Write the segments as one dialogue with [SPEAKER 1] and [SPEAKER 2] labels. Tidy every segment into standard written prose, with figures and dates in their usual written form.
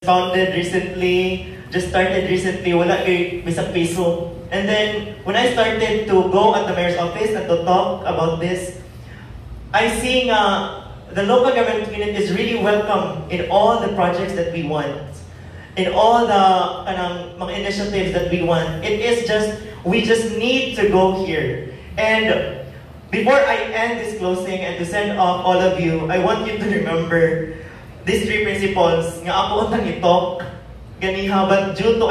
[SPEAKER 1] founded recently, just started recently, wala kay bisag piso. And then, when I started to go at the mayor's office and to talk about this, I see the local government unit is really welcome in all the projects that we want, in all the mga initiatives that we want. It is just, we just need to go here. And before I end this closing and to send off all of you, I want you to remember these three principles nga ako nang i-talk ganiha, but due to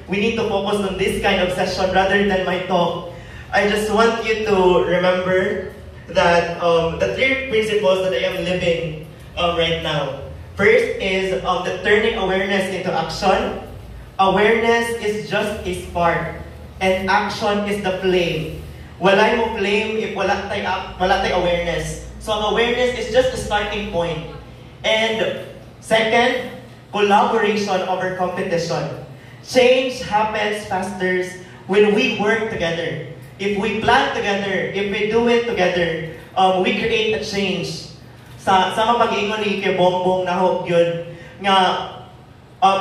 [SPEAKER 1] we need to focus on this kind of session rather than my talk. I just want you to remember that the three principles that I am living right now. First is the turning awareness into action. Awareness is just a spark, and action is the flame. Walay mo flame if wala tay awareness. So ang awareness is just a starting point. And second, collaboration over competition. Change happens faster when we work together. If we plan together, if we do it together, we create a change. Sa mapag-ingon ni kay Bongbong nahog yun nga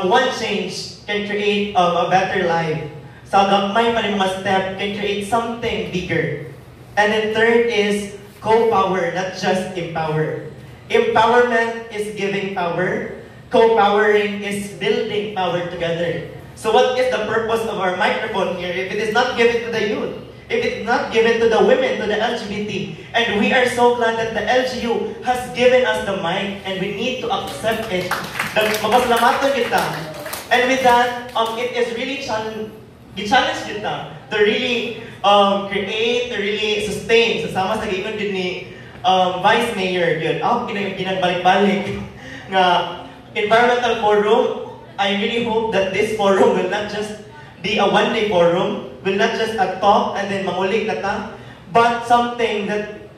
[SPEAKER 1] one change can create a better life. Sa gagmay pa rin mga step can create something bigger. And then third is co-power, not just empower. Empowerment is giving power. Co-powering is building power together. So what is the purpose of our microphone here if it is not given to the youth? If it is not given to the women, to the LGBT? And we are so glad that the LGU has given us the mic and we need to accept it. Mapasalamatan kita. And with that, it is really challenge kita to really create, to really sustain. Sasama sa gigon din ni Vice Mayor yun. Pinagbalik-balik nga environmental forum. I really hope that this forum will not just be a one-day forum, will not just a talk and then mangulik na ta, but something that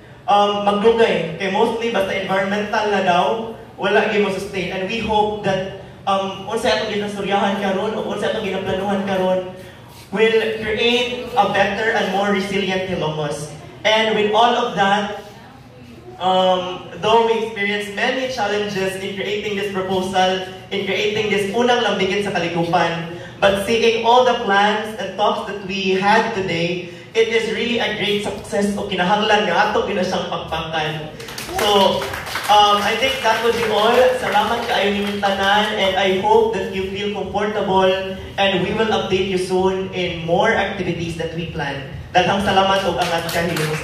[SPEAKER 1] magdugay. Kaya mostly basta environmental na daw, wala gyud mo sustain. And we hope that unsa atong ginasturyahan karon o unsa atong ginaplanuhan karon will create a better and more resilient Ilocos. And with all of that, though we experienced many challenges in creating this proposal, in creating this unang lambigin sa Kalikupan, but seeing all the plans and talks that we had today, it is really a great success o kinahanglan nga ato ginasang pagpangkan. So, I think that would be all. Salamat kaayo ninyong tanan, and I hope that you feel comfortable, and we will update you soon in more activities that we plan. Daghang salamat ug angat kahilos.